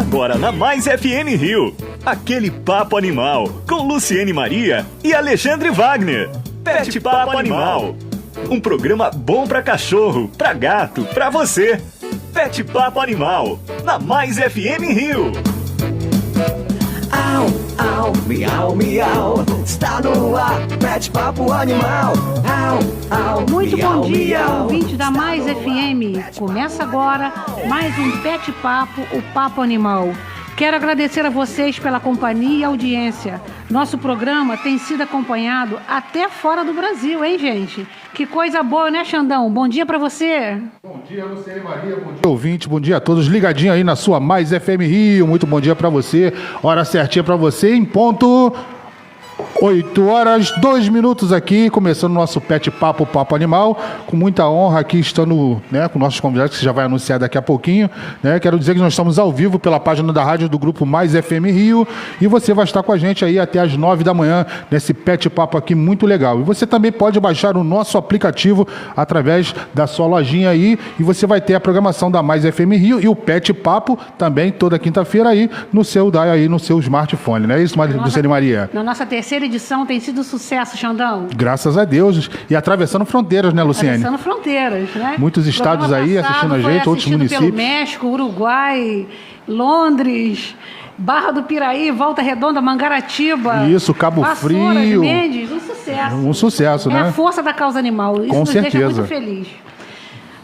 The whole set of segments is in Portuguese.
Agora na Mais FM Rio, aquele papo animal com Luciene Maria e Alexandre Wagner. Pet Papo Animal. Um programa bom pra cachorro, pra gato, pra você. Pet Papo Animal, na Mais FM Rio. Au, au, miau, miau, está no ar, Pet Papo Animal. Au, au, Muito miau, bom dia, miau, ouvinte da Mais FM. Começa agora mais um Pet Papo, o Papo Animal. Quero agradecer a vocês pela companhia e audiência. Nosso programa tem sido acompanhado até fora do Brasil, hein, gente? Que coisa boa, né, Xandão? Bom dia pra você. Bom dia, Luciene Maria. Bom dia, ouvinte. Bom dia a todos ligadinho aí na sua Mais FM Rio. Muito bom dia pra você. Hora certinha pra você em ponto 8 horas, 2 minutos aqui, começando o nosso Pet Papo, Papo Animal, com muita honra aqui estando, né, com nossos convidados, que você já vai anunciar daqui a pouquinho, né, quero dizer que nós estamos ao vivo pela página da rádio do Grupo Mais FM Rio, e você vai estar com a gente aí até as 9 da manhã, nesse Pet Papo aqui muito legal. E você também pode baixar o nosso aplicativo através da sua lojinha aí, e você vai ter a programação da Mais FM Rio e o Pet Papo também toda quinta-feira aí no seu smartphone, não é isso, Luciene Maria? Na nossa terceira edição tem sido um sucesso, Xandão. Graças a Deus. E atravessando fronteiras, né, Luciene? Atravessando fronteiras, né? Muitos estados aí assistindo a gente, outros municípios. Pelo México, Uruguai, Londres, Barra do Piraí, Volta Redonda, Mangaratiba. Isso, Cabo Vassouras, Frio. Mendes, um sucesso. Um sucesso, né? É a força da causa animal. Isso Com nos certeza. deixa muito feliz.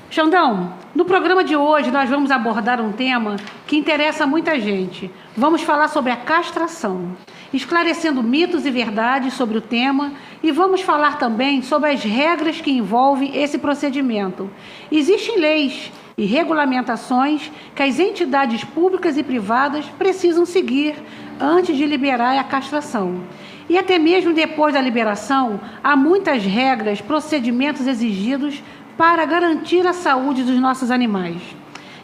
Xandão, no programa de hoje nós vamos abordar um tema que interessa a muita gente. Vamos falar sobre a castração, esclarecendo mitos e verdades sobre o tema, e vamos falar também sobre as regras que envolvem esse procedimento. Existem leis e regulamentações que as entidades públicas e privadas precisam seguir antes de liberar a castração. E até mesmo depois da liberação, há muitas regras, procedimentos exigidos para garantir a saúde dos nossos animais.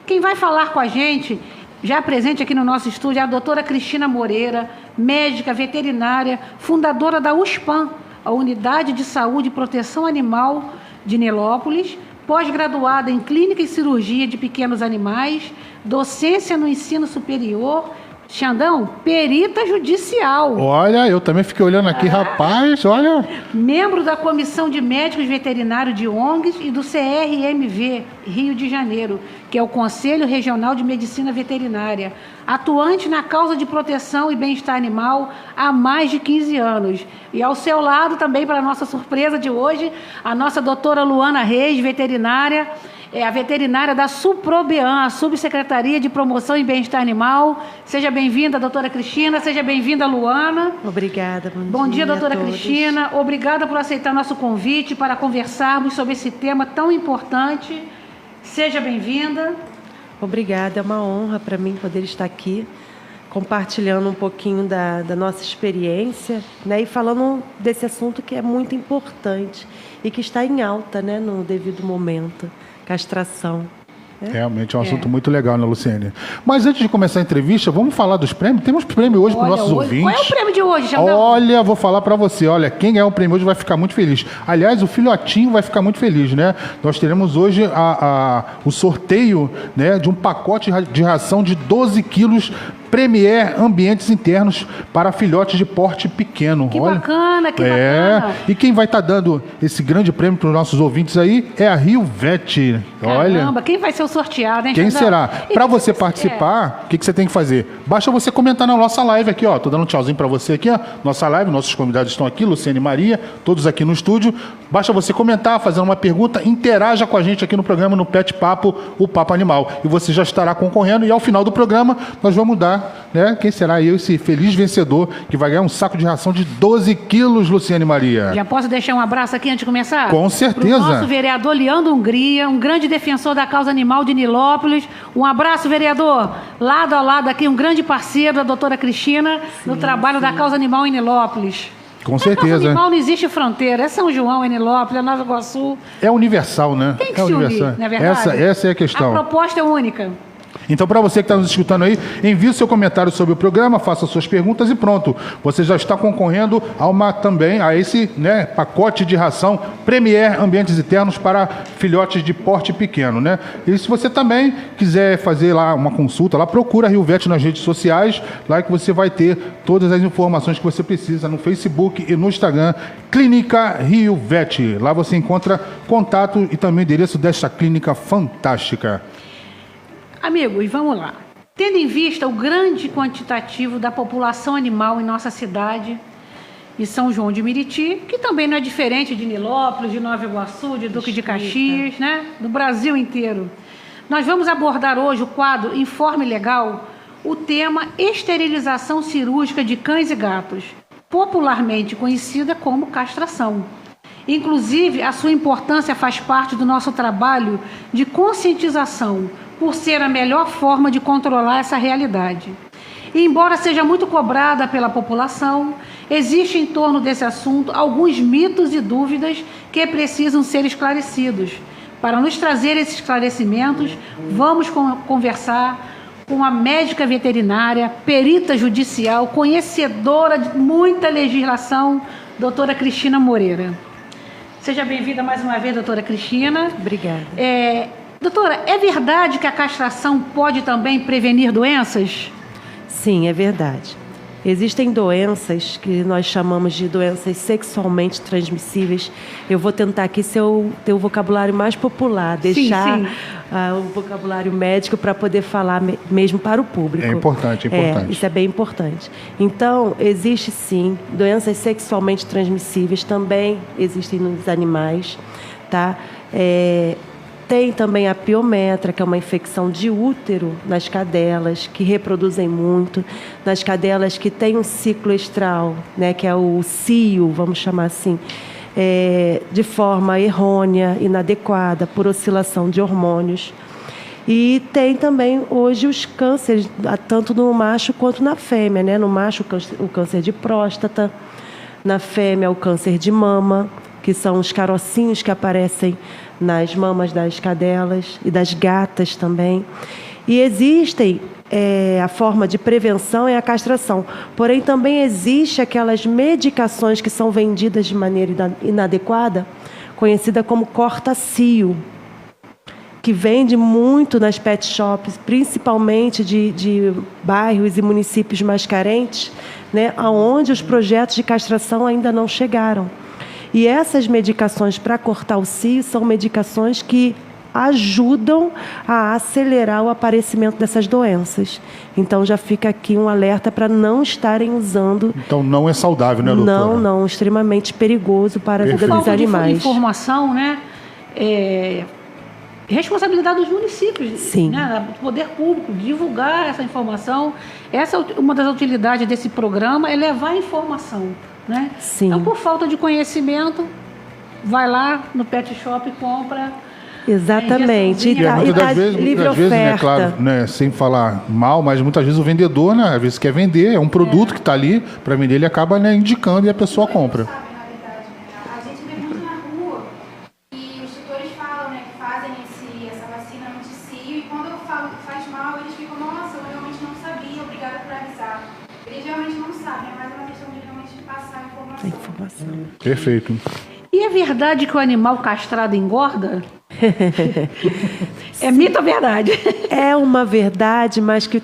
Quem vai falar com a gente, já presente aqui no nosso estúdio, é a doutora Cristina Moreira, médica veterinária, fundadora da USPAN, a Unidade de Saúde e Proteção Animal de Nilópolis, pós-graduada em Clínica e Cirurgia de Pequenos Animais, docência no ensino superior. Xandão, perita judicial. Olha, eu também fiquei olhando aqui, rapaz, olha. Membro da Comissão de Médicos Veterinários de ONGs e do CRMV, Rio de Janeiro, que é o Conselho Regional de Medicina Veterinária. Atuante na causa de proteção e bem-estar animal há mais de 15 anos. E ao seu lado também, para a nossa surpresa de hoje, a nossa doutora Luana Reis, veterinária, é a veterinária da SUPROBEAN, a Subsecretaria de Promoção e Bem-Estar Animal. Seja bem-vinda, doutora Cristina. Seja bem-vinda, Luana. Obrigada. Bom dia, doutora Cristina. Obrigada por aceitar nosso convite para conversarmos sobre esse tema tão importante. Seja bem-vinda. Obrigada. É uma honra para mim poder estar aqui, compartilhando um pouquinho da nossa experiência, né, e falando desse assunto que é muito importante e que está em alta, né, no devido momento. Castração. Realmente é um assunto muito legal, né, Luciene? Mas antes de começar a entrevista, vamos falar dos prêmios? Temos prêmio hoje para os nossos ouvintes. Qual é o prêmio de hoje, Xandão? Olha, vou falar para você. Olha, quem ganhar o prêmio hoje vai ficar muito feliz. Aliás, o filhotinho vai ficar muito feliz, né? Nós teremos hoje o sorteio, né, de um pacote de ração de 12 quilos Premier Ambientes Internos para filhotes de porte pequeno. Que olha, bacana, que bacana. E quem vai estar dando esse grande prêmio para os nossos ouvintes aí é a Rio Vet. Olha. Caramba, quem vai ser o sorteado, hein, Quem Xandão? será? Para você participar, o que você tem que fazer? Basta você comentar na nossa live aqui, ó. Tô dando um tchauzinho para você aqui, ó. Nossa live, nossos convidados estão aqui, Luciene e Maria, todos aqui no estúdio. Basta você comentar, fazer uma pergunta, interaja com a gente aqui no programa, no Pet Papo, o Papo Animal. E você já estará concorrendo. E ao final do programa, nós vamos dar, né? Quem será aí esse feliz vencedor que vai ganhar um saco de ração de 12 quilos, Luciene e Maria? Já posso deixar um abraço aqui antes de começar? Com certeza. Pro nosso vereador Leandro Hungria, um grande defensor da causa animal de Nilópolis. Um abraço, vereador. Lado a lado aqui, um grande parceiro da doutora Cristina no trabalho da causa animal em Nilópolis. Com A causa certeza. animal não existe fronteira. É São João, é Nilópolis, é Nova Iguaçu. É universal, né? Tem que é se universal. unir, não é verdade? Essa é a questão. A proposta é única. Então, para você que está nos escutando aí, envie o seu comentário sobre o programa, faça suas perguntas e pronto. Você já está concorrendo a esse pacote de ração Premier Ambientes Internos para filhotes de porte pequeno, né? E se você também quiser fazer lá uma consulta, lá procura a Rio Vet nas redes sociais, lá que você vai ter todas as informações que você precisa no Facebook e no Instagram, Clínica Rio Vet. Lá você encontra contato e também endereço desta clínica fantástica. Amigos, vamos lá. Tendo em vista o grande quantitativo da população animal em nossa cidade e São João de Meriti, que também não é diferente de Nilópolis, de Nova Iguaçu, de Duque de Caxias, né? Do Brasil inteiro. Nós vamos abordar hoje o quadro Informe Legal, o tema esterilização cirúrgica de cães e gatos, popularmente conhecida como castração. Inclusive, a sua importância faz parte do nosso trabalho de conscientização, por ser a melhor forma de controlar essa realidade. E embora seja muito cobrada pela população, existe em torno desse assunto alguns mitos e dúvidas que precisam ser esclarecidos. Para nos trazer esses esclarecimentos, vamos conversar com a médica veterinária, perita judicial, conhecedora de muita legislação, doutora Cristina Moreira. Seja bem-vinda mais uma vez, doutora Cristina. Obrigada. Doutora, é verdade que a castração pode também prevenir doenças? Sim, é verdade. Existem doenças que nós chamamos de doenças sexualmente transmissíveis. Eu vou tentar aqui ter o vocabulário mais popular, deixar o vocabulário médico para poder falar mesmo para o público. É importante. Isso é bem importante. Então, existe sim doenças sexualmente transmissíveis, também existem nos animais, tá? Tem também a piometra, que é uma infecção de útero nas cadelas, que reproduzem muito. Nas cadelas que têm um ciclo estral, né, que é o cio, vamos chamar assim, de forma errônea, inadequada, por oscilação de hormônios. E tem também hoje os cânceres, tanto no macho quanto na fêmea, né? No macho, o câncer de próstata, na fêmea, o câncer de mama, que são os carocinhos que aparecem nas mamas das cadelas e das gatas também. E existem, a forma de prevenção é a castração. Porém, também existe aquelas medicações que são vendidas de maneira inadequada, conhecida como corta-cio, que vende muito nas pet shops, principalmente de bairros e municípios mais carentes, né, onde os projetos de castração ainda não chegaram. E essas medicações para cortar o cio são medicações que ajudam a acelerar o aparecimento dessas doenças. Então já fica aqui um alerta para não estarem usando. Então não é saudável, né, doutora? Não, extremamente perigoso para a vida dos animais. De informação, né? Responsabilidade dos municípios, sim, né? Do poder público, divulgar essa informação. Essa é uma das utilidades desse programa, é levar a informação. Né? Sim. Então, por falta de conhecimento, vai lá no pet shop e compra. Exatamente. E muitas das vezes, oferta. Né, claro, né, sem falar mal, mas muitas vezes o vendedor, né, às vezes quer vender, é um produto que está ali para vender, ele acaba, né, indicando e a pessoa compra. A gente vê muito na rua e os tutores falam, né, que fazem essa vacina anti-cio, e quando eu falo que faz mal, eles ficam, nossa, eu realmente não sabia, obrigada por avisar. Eles realmente não sabem, é mais uma questão de realmente passar a informação. Perfeito. E é verdade que o animal castrado engorda? É mito ou verdade? É uma verdade, mas que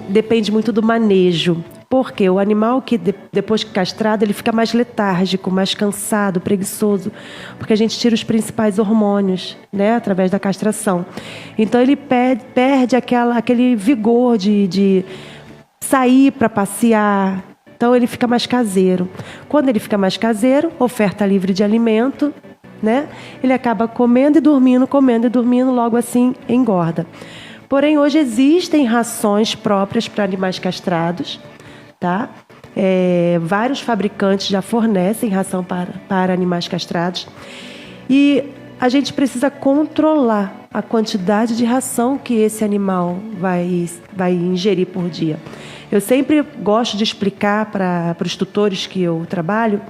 depende muito do manejo. Porque o animal que depois que castrado, ele fica mais letárgico, mais cansado, preguiçoso, porque a gente tira os principais hormônios, né, através da castração. Então ele perde aquele vigor de sair para passear. Então ele fica mais caseiro. Quando ele fica mais caseiro, oferta livre de alimento, né? Ele acaba comendo e dormindo, logo assim engorda. Porém, hoje existem rações próprias para animais castrados, tá? Vários fabricantes já fornecem ração para animais castrados. E a gente precisa controlar a quantidade de ração que esse animal vai ingerir por dia. Eu sempre gosto de explicar para os tutores que eu trabalho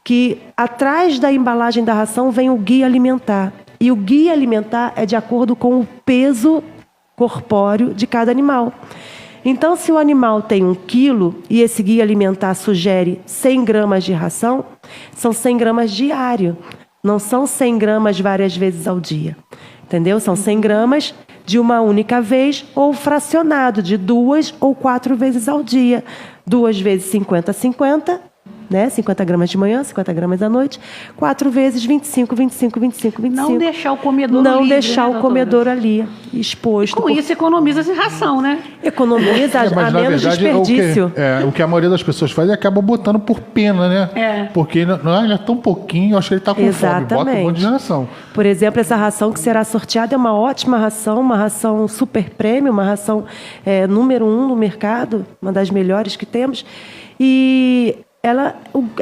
que atrás da embalagem da ração vem o guia alimentar. E o guia alimentar é de acordo com o peso corpóreo de cada animal. Então, se o animal tem 1 quilo e esse guia alimentar sugere 100 gramas de ração, são 100 gramas diário, não são 100 gramas várias vezes ao dia. Entendeu? São 100 gramas de uma única vez ou fracionado de 2 ou 4 vezes ao dia. 2 vezes 50, 50, né? 50 gramas de manhã, 50 gramas à noite. 4 vezes 25, 25, 25, 25. Não deixar o comedor Não livre, deixar né, o doutora? comedor ali exposto. Com isso, economiza-se ração, né? Economiza, Mas, a na menos verdade, desperdício. o que a maioria das pessoas faz é acaba botando por pena, né? É. Porque ele é tão pouquinho, eu acho que ele está com fome. Bota um monte de ração. Por exemplo, essa ração que será sorteada é uma ótima ração, uma ração super prêmio, uma ração número 1 no mercado, uma das melhores que temos. E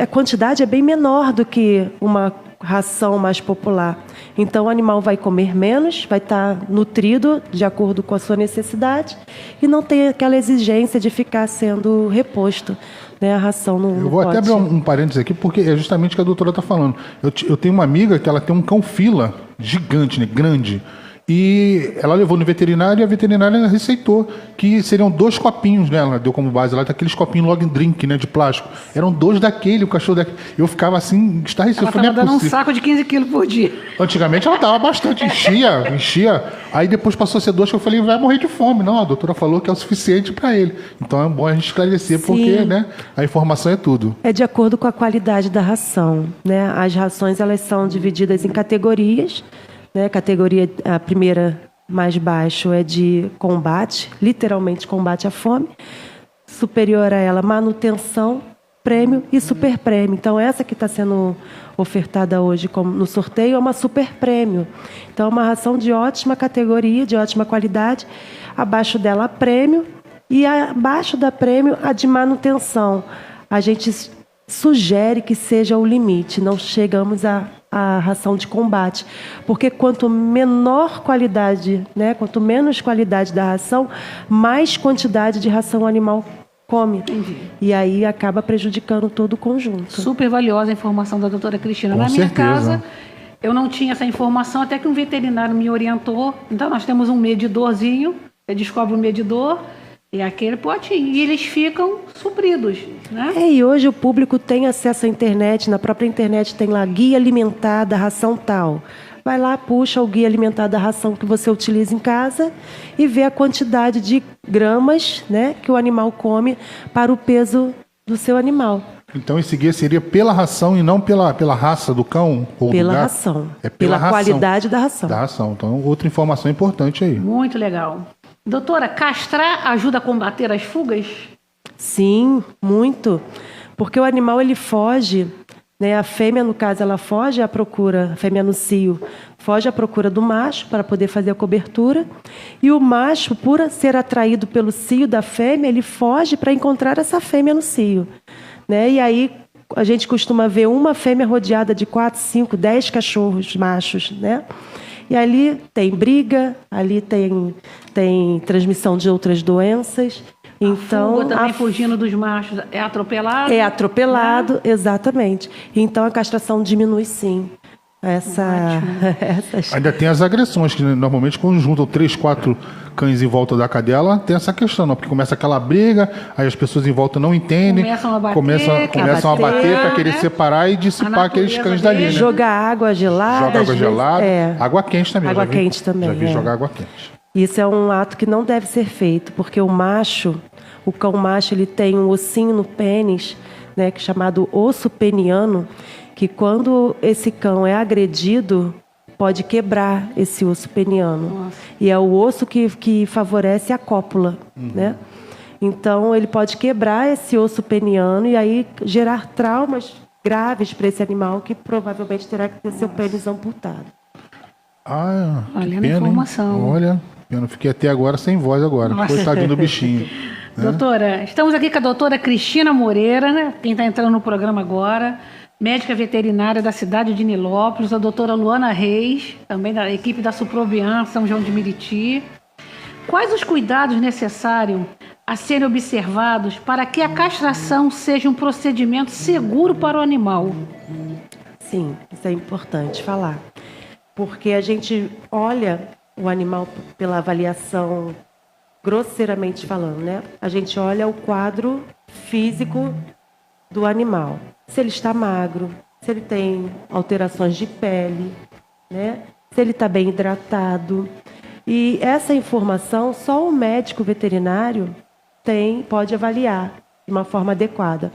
a quantidade é bem menor do que uma ração mais popular. Então, o animal vai comer menos, vai estar nutrido de acordo com a sua necessidade e não tem aquela exigência de ficar sendo reposto, né, a ração no Eu vou pote. até abrir um parênteses aqui, porque é justamente o que a doutora está falando. Eu tenho uma amiga que ela tem um cão fila gigante, né, grande. E ela levou no veterinário e a veterinária receitou que seriam 2 copinhos, né? Ela deu como base lá, daqueles copinhos log drink, né? De plástico. Eram 2 daquele, o cachorro daquele. Eu ficava assim, estarrecido. Ela Eu falei, estava não é dando um possível. saco de 15 quilos por dia. Antigamente ela dava bastante, enchia. Aí depois passou a ser 2 que eu falei, vai morrer de fome. Não, a doutora falou que é o suficiente para ele. Então é bom a gente esclarecer, Sim. porque, né? A informação é tudo. É de acordo com a qualidade da ração, né? As rações elas são divididas em categorias, né? A primeira mais baixo é de combate, literalmente combate à fome. Superior a ela, manutenção, prêmio e super prêmio. Então, essa que está sendo ofertada hoje no sorteio é uma super prêmio. Então, é uma ração de ótima categoria, de ótima qualidade. Abaixo dela, a prêmio. E abaixo da prêmio, a de manutenção. A gente sugere que seja o limite, não chegamos à ração de combate, porque quanto menor qualidade, né, quanto menos qualidade da ração, mais quantidade de ração o animal come. Entendi. E aí acaba prejudicando todo o conjunto. Super valiosa a informação da doutora Cristina. Com Na minha certeza. casa, eu não tinha essa informação, até que um veterinário me orientou. Então, nós temos um medidorzinho, você descobre o medidor, e aquele potinho. E eles ficam supridos, né? E hoje o público tem acesso à internet, na própria internet tem lá guia alimentar da ração tal. Vai lá, puxa o guia alimentar da ração que você utiliza em casa e vê a quantidade de gramas, né, que o animal come para o peso do seu animal. Então esse guia seria pela ração e não pela raça do cão ou Pela do gato? ração. É pela ração. Qualidade da ração. Da ração. Então, outra informação importante aí. Muito legal. Doutora, castrar ajuda a combater as fugas? Sim, muito. Porque o animal ele foge, né? A fêmea, no caso, ela foge à procura, a fêmea no cio, foge à procura do macho para poder fazer a cobertura. E o macho, por ser atraído pelo cio da fêmea, ele foge para encontrar essa fêmea no cio, né? E aí a gente costuma ver uma fêmea rodeada de 4, 5, 10 cachorros machos, né? E ali tem briga, ali tem transmissão de outras doenças. Então, Fuga também fugindo dos machos é atropelado? é atropelado, exatamente. Então a castração diminui sim. Essas... Ainda tem as agressões, que normalmente quando juntam 3, 4 cães em volta da cadela, tem essa questão, não? Porque começa aquela briga, aí as pessoas em volta não entendem, Começam a bater, começam a bater para querer né? separar e dissipar aqueles natureza cães dali, né? Jogar água gelada. Joga às água vezes- gelada, é. água quente também. Água já vi- quente também, Já vi é. jogar água quente. Isso é um ato que não deve ser feito, porque o cão macho, ele tem um ossinho no pênis, né, que é chamado osso peniano, que quando esse cão é agredido, pode quebrar esse osso peniano. Nossa. E é o osso que favorece a cópula, né? Então, ele pode quebrar esse osso peniano e aí gerar traumas graves para esse animal, que provavelmente terá que ter seu pênis amputado. Ah, que Olha a pena, hein? informação. Olha, eu não fiquei até agora sem voz agora. Nossa. Coitadinho do bichinho. Doutora, estamos aqui com a doutora Cristina Moreira, né? Quem está entrando no programa agora, médica veterinária da cidade de Nilópolis, a doutora Luana Reis, também da equipe da Suprobian, São João de Meriti. Quais os cuidados necessários a serem observados para que a castração seja um procedimento seguro para o animal? Sim, isso é importante falar. Porque a gente olha o animal pela avaliação, grosseiramente falando, né? A gente olha o quadro físico do animal. Se ele está magro, se ele tem alterações de pele, né? Se ele está bem hidratado. E essa informação só o médico veterinário pode avaliar de uma forma adequada.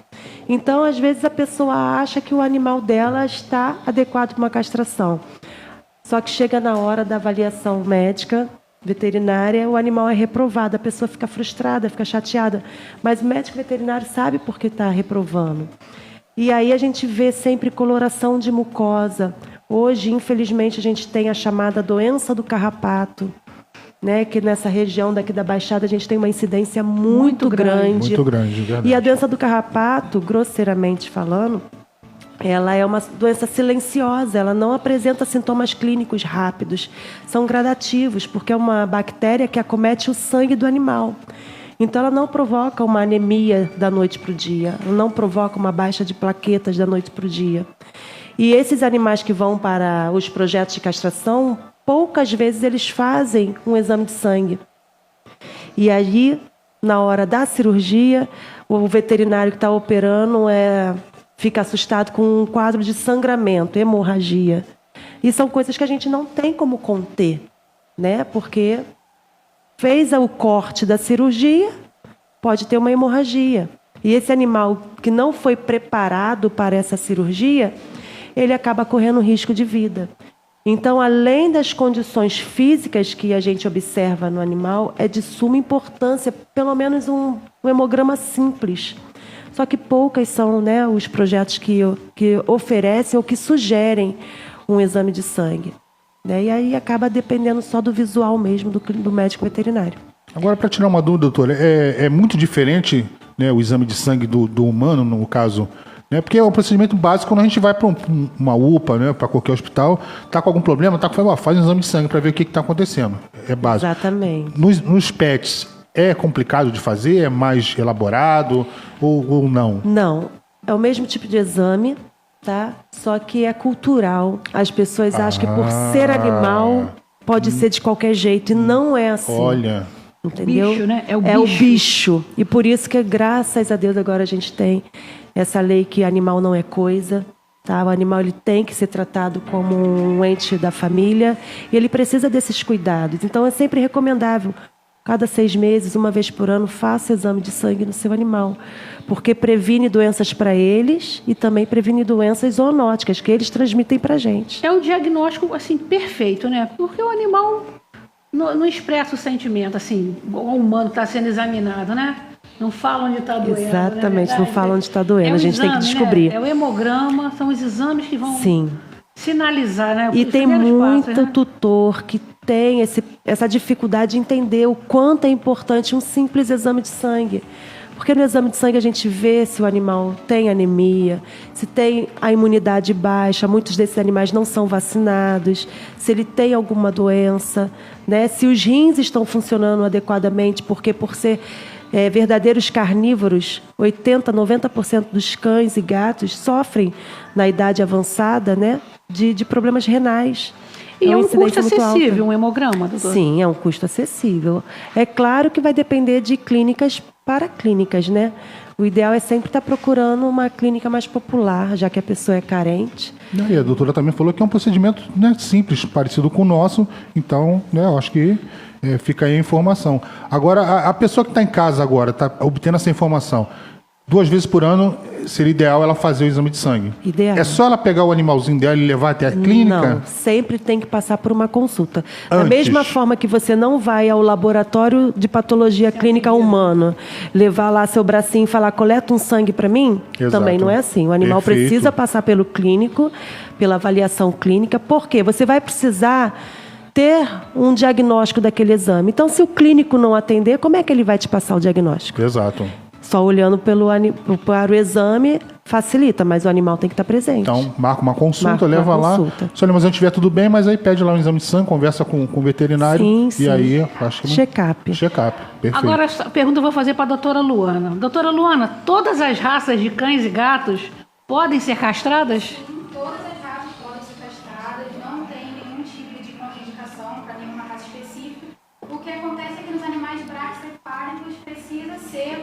Então, às vezes, a pessoa acha que o animal dela está adequado para uma castração. Só que chega na hora da avaliação médica, veterinária, o animal é reprovado, a pessoa fica frustrada, fica chateada. Mas o médico veterinário sabe por que está reprovando. E aí a gente vê sempre coloração de mucosa. Hoje, infelizmente, a gente tem a chamada doença do carrapato, né? Que nessa região daqui da Baixada a gente tem uma incidência muito grande. Muito grande, verdade. E a doença do carrapato, grosseiramente falando, ela é uma doença silenciosa, ela não apresenta sintomas clínicos rápidos. São gradativos, porque é uma bactéria que acomete o sangue do animal. Então, ela não provoca uma anemia da noite para o dia, ela não provoca uma baixa de plaquetas da noite para o dia. E esses animais que vão para os projetos de castração, poucas vezes eles fazem um exame de sangue. E aí, na hora da cirurgia, o veterinário que está operando fica assustado com um quadro de sangramento, hemorragia. E são coisas que a gente não tem como conter, né? Porque fez o corte da cirurgia, pode ter uma hemorragia. E esse animal que não foi preparado para essa cirurgia, ele acaba correndo risco de vida. Então, além das condições físicas que a gente observa no animal, é de suma importância, pelo menos um hemograma simples. Só que poucas são, né, os projetos que oferecem ou que sugerem um exame de sangue. Né? E aí acaba dependendo só do visual mesmo do médico veterinário. Agora, para tirar uma dúvida, doutora, é muito diferente, né, o exame de sangue do humano, no caso, né? Porque é um procedimento básico quando a gente vai para uma UPA, né, para qualquer hospital, está com algum problema, faz um exame de sangue para ver o que está acontecendo. É básico. Exatamente. Nos pets, é complicado de fazer? É mais elaborado ou não? Não. É o mesmo tipo de exame, tá? Só que é cultural. As pessoas acham que por ser animal pode ser de qualquer jeito. E não é assim. Olha. Entendeu? Bicho, né? É o bicho. E por isso que, graças a Deus, agora a gente tem essa lei que animal não é coisa. Tá? O animal ele tem que ser tratado como um ente da família. E ele precisa desses cuidados. Então, é sempre recomendável. Cada 6 meses, uma vez por ano, faça exame de sangue no seu animal. Porque previne doenças para eles e também previne doenças zoonóticas que eles transmitem para a gente. É um diagnóstico, assim, perfeito, né? Porque o animal não expressa o sentimento, assim, o humano está sendo examinado, né? Não fala onde está doendo. Exatamente, né? não fala onde está doendo. É a gente exame, tem que descobrir. Né? É o hemograma, são os exames que vão sinalizar, né? E tem muito passos, né? tutor que tem essa dificuldade de entender o quanto é importante um simples exame de sangue. Porque no exame de sangue a gente vê se o animal tem anemia, se tem a imunidade baixa, muitos desses animais não são vacinados, se ele tem alguma doença, né? Se os rins estão funcionando adequadamente, porque por ser verdadeiros carnívoros, 80%, 90% dos cães e gatos sofrem na idade avançada, né? de problemas renais. E é um custo muito acessível, alto. um hemograma, doutor? Sim, é um custo acessível. É claro que vai depender de clínicas para clínicas, né? O ideal é sempre estar procurando uma clínica mais popular, já que a pessoa é carente. E a doutora também falou que é um procedimento, né, simples, parecido com o nosso. Então, né, eu acho que fica aí a informação. Agora, a pessoa que está em casa agora, está obtendo essa informação, 2 vezes por ano seria ideal ela fazer o exame de sangue. Ideal. É só ela pegar o animalzinho dela e levar até a clínica? Não, sempre tem que passar por uma consulta. Da Antes. mesma forma que você não vai ao laboratório de patologia clínica humana, levar lá seu bracinho e falar, coleta um sangue para mim, Exato. também não é assim. O animal Perfeito. precisa passar pelo clínico, pela avaliação clínica, porque você vai precisar ter um diagnóstico daquele exame. Então, se o clínico não atender, como é que ele vai te passar o diagnóstico? Exato. Só olhando para o exame facilita, mas o animal tem que estar presente. Então, marca uma consulta, Marca uma leva lá. consulta. Se o animalzinho estiver tudo bem, mas aí pede lá um exame de sangue, conversa com o veterinário. Sim, e sim. aí, acho que... Check-up. Check-up, perfeito. Agora, a pergunta eu vou fazer para a doutora Luana. Doutora Luana, todas as raças de cães e gatos podem ser castradas? Todas as raças podem ser castradas, não tem nenhum tipo de contraindicação para nenhuma raça específica.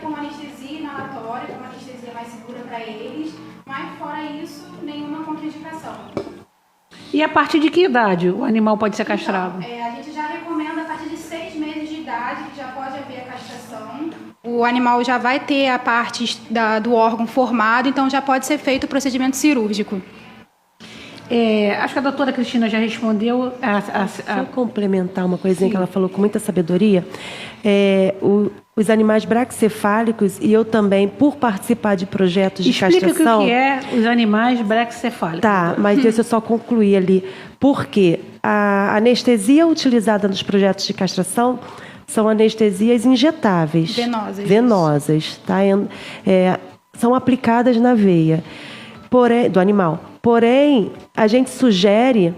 como anestesia inalatória, como anestesia mais segura para eles, mas fora isso, nenhuma contraindicação. E a partir de que idade o animal pode ser castrado? Então, a gente já recomenda a partir de 6 meses de idade, que já pode haver a castração. O animal já vai ter a parte do órgão formado, então já pode ser feito o procedimento cirúrgico. Acho que a doutora Cristina já respondeu. Deixa eu complementar uma coisinha que ela falou com muita sabedoria. Os animais braquicefálicos, e eu também, por participar de projetos de castração... Explica o que é os animais braquicefálicos. Tá, mas deixa eu só concluir ali. Porque a anestesia utilizada nos projetos de castração são anestesias injetáveis. Venosas, tá? São aplicadas na veia do animal. Porém, a gente sugere,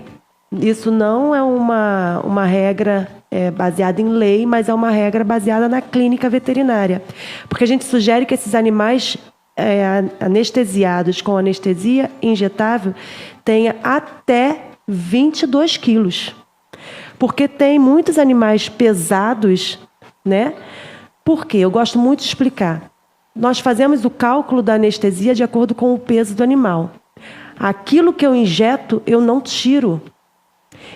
isso não é uma regra baseada em lei, mas é uma regra baseada na clínica veterinária. Porque a gente sugere que esses animais anestesiados com anestesia injetável tenham até 22 quilos. Porque tem muitos animais pesados, né? Por quê? Eu gosto muito de explicar. Nós fazemos o cálculo da anestesia de acordo com o peso do animal. Aquilo que eu injeto, eu não tiro.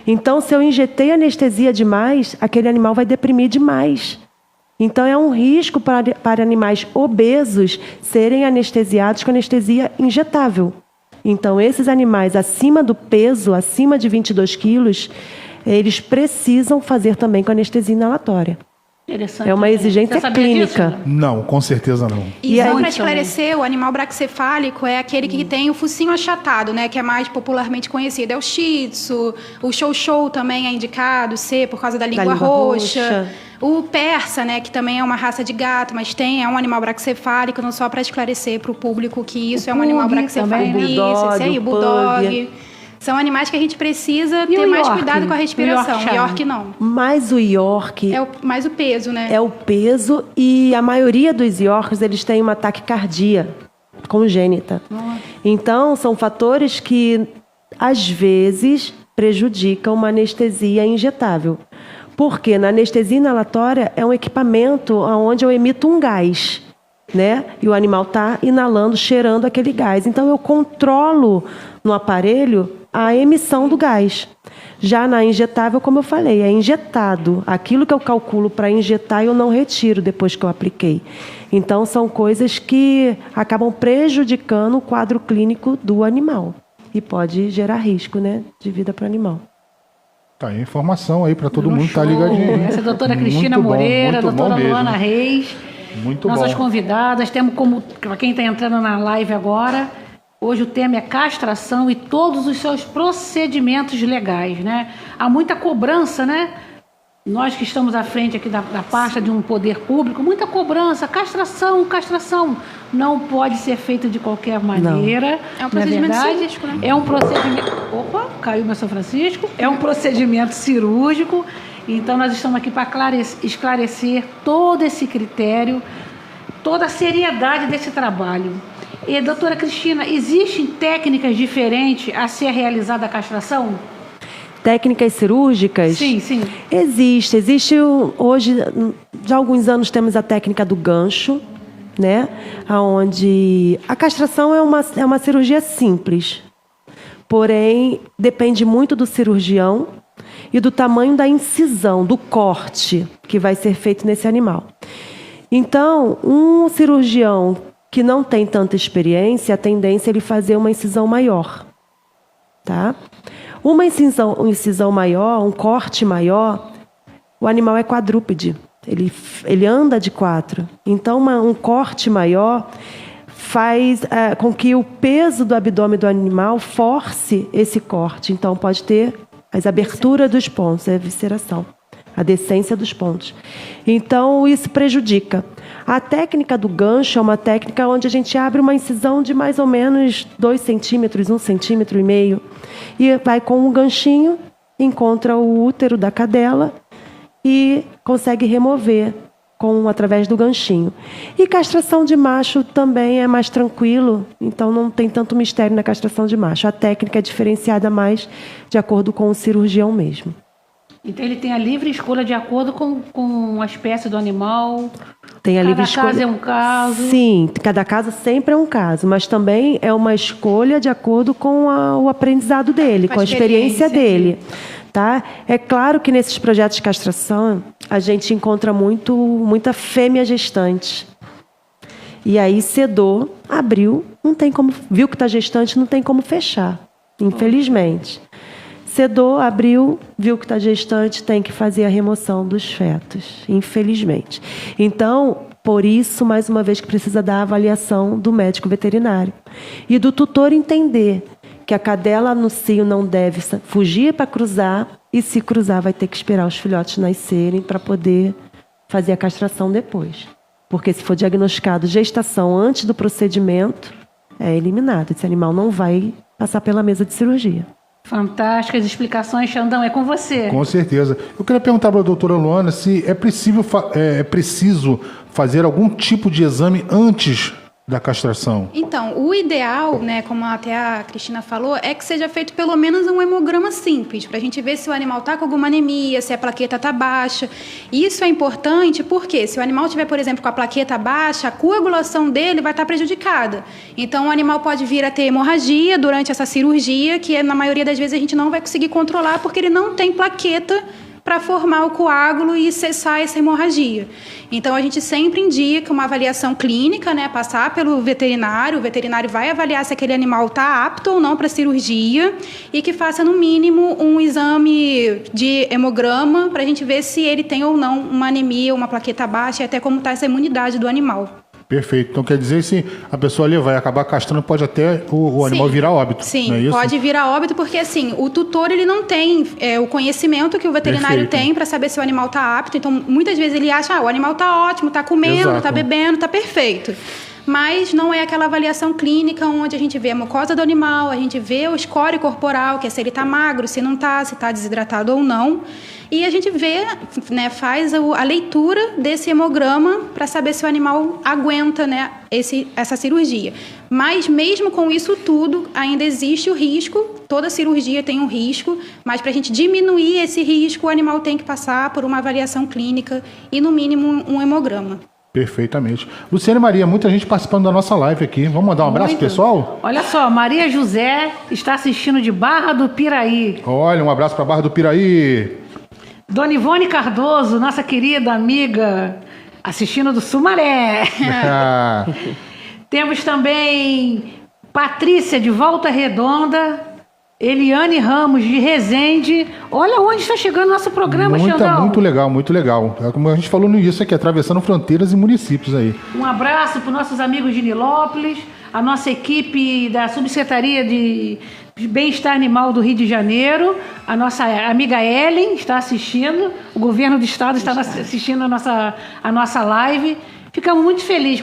Então, se eu injetei anestesia demais, aquele animal vai deprimir demais. Então, é um risco para animais obesos serem anestesiados com anestesia injetável. Então, esses animais acima do peso, acima de 22 quilos, eles precisam fazer também com anestesia inalatória. É uma exigência clínica. Disso? Não, com certeza não. E só para esclarecer, o animal braquicefálico é aquele que tem o focinho achatado, né? Que é mais popularmente conhecido. É o Shih Tzu, o Chow também é indicado ser por causa da língua roxa. O persa, né? Que também é uma raça de gato, mas é um animal braquicefálico, não só para esclarecer para o público que isso é um animal braquicefálico. Isso, esse aí, o bulldog. São animais que a gente precisa ter mais cuidado com a respiração. O York não. Mas o York... mais o peso, né? É o peso, e a maioria dos Yorks, eles têm uma taquicardia congênita. Então, são fatores que, às vezes, prejudicam uma anestesia injetável. Porque na anestesia inalatória é um equipamento onde eu emito um gás, né? E o animal está inalando, cheirando aquele gás. Então, eu controlo no aparelho a emissão do gás. Já na injetável, como eu falei, é injetado. Aquilo que eu calculo para injetar, eu não retiro depois que eu apliquei. Então, são coisas que acabam prejudicando o quadro clínico do animal. E pode gerar risco, né, de vida para o animal. Tá aí a informação aí para todo mundo estar ligadinho. Essa é a doutora Cristina Moreira, a doutora Luana Reis. Muito nossas bom. Convidadas. Temos como, para quem está entrando na live agora, hoje o tema é castração e todos os seus procedimentos legais, né? Há muita cobrança, né? Nós que estamos à frente aqui da pasta de um poder público, muita cobrança, castração. Não pode ser feito de qualquer maneira. É um procedimento cirúrgico, né? É um procedimento... Opa, caiu meu São Francisco. É um procedimento cirúrgico. Então, nós estamos aqui para esclarecer todo esse critério, toda a seriedade desse trabalho. E, doutora Cristina, existem técnicas diferentes a ser realizada a castração? Técnicas cirúrgicas? Sim, sim. Existe. Hoje, já há alguns anos, temos a técnica do gancho, né? Onde a castração é uma cirurgia simples. Porém, depende muito do cirurgião e do tamanho da incisão, do corte que vai ser feito nesse animal. Então, um cirurgião que não tem tanta experiência, a tendência é ele fazer uma incisão maior, tá? Uma incisão maior, um corte maior, o animal é quadrúpede, ele anda de 4. Então, um corte maior faz com que o peso do abdômen do animal force esse corte. Então, pode ter as aberturas dos pontos, a visceração, a descência dos pontos. Então, isso prejudica. A técnica do gancho é uma técnica onde a gente abre uma incisão de mais ou menos 2 centímetros, 1,5 centímetros, e vai com um ganchinho, encontra o útero da cadela e consegue remover através do ganchinho. E castração de macho também é mais tranquilo, então não tem tanto mistério na castração de macho. A técnica é diferenciada mais de acordo com o cirurgião mesmo. Então ele tem a livre escolha de acordo com a espécie do animal? Tem a livre Cada caso é um caso. Sim, cada caso sempre é um caso, mas também é uma escolha de acordo com o aprendizado dele, com a experiência dele. Tá? É claro que nesses projetos de castração a gente encontra muita fêmea gestante. E aí cedou, abriu, não tem como, viu que está gestante, não tem como fechar, infelizmente. Cedou, abriu, viu que está gestante, tem que fazer a remoção dos fetos, infelizmente. Então, por isso, mais uma vez, que precisa da avaliação do médico veterinário. E do tutor entender que a cadela no cio não deve fugir para cruzar, e se cruzar vai ter que esperar os filhotes nascerem para poder fazer a castração depois. Porque se for diagnosticado gestação antes do procedimento, é eliminado. Esse animal não vai passar pela mesa de cirurgia. Fantásticas explicações, Xandão, é com você. Com certeza. Eu queria perguntar para a doutora Luana se é preciso fazer algum tipo de exame antes da castração. Então, o ideal, né, como até a Cristina falou, é que seja feito pelo menos um hemograma simples, para a gente ver se o animal está com alguma anemia, se a plaqueta está baixa. Isso é importante porque se o animal tiver, por exemplo, com a plaqueta baixa, a coagulação dele vai estar prejudicada. Então, o animal pode vir a ter hemorragia durante essa cirurgia, que na maioria das vezes a gente não vai conseguir controlar porque ele não tem plaqueta para formar o coágulo e cessar essa hemorragia. Então, a gente sempre indica uma avaliação clínica, né, passar pelo veterinário, o veterinário vai avaliar se aquele animal está apto ou não para cirurgia e que faça, no mínimo, um exame de hemograma para a gente ver se ele tem ou não uma anemia, uma plaqueta baixa e até como está essa imunidade do animal. Perfeito. Então, quer dizer, se a pessoa ali vai acabar castrando, pode até o animal virar óbito. Sim, não é isso? Pode virar óbito porque, assim, o tutor ele não tem o conhecimento que o veterinário tem para saber se o animal está apto. Então, muitas vezes ele acha, o animal está ótimo, está comendo, está bebendo, está perfeito. Mas não é aquela avaliação clínica onde a gente vê a mucosa do animal, a gente vê o score corporal, que é se ele está magro, se não está, se está desidratado ou não. E a gente vê, né, faz a leitura desse hemograma para saber se o animal aguenta, né, essa cirurgia. Mas mesmo com isso tudo, ainda existe o risco, toda cirurgia tem um risco, mas para a gente diminuir esse risco, o animal tem que passar por uma avaliação clínica e, no mínimo, um hemograma. Perfeitamente. Luciane Maria, muita gente participando da nossa live aqui. Vamos mandar um abraço, pessoal? Olha só, Maria José está assistindo de Barra do Piraí. Olha, um abraço para Barra do Piraí. Dona Ivone Cardoso, nossa querida amiga, assistindo do Sumaré. Temos também Patrícia, de Volta Redonda. Eliane Ramos, de Resende. Olha onde está chegando nosso programa, Xandão. Muito legal, muito legal. É como a gente falou no início aqui, atravessando fronteiras e municípios aí. Um abraço para os nossos amigos de Nilópolis, a nossa equipe da Subsecretaria de Bem-Estar Animal do Rio de Janeiro, a nossa amiga Ellen está assistindo, o governo do estado está assistindo a nossa live. Ficamos muito felizes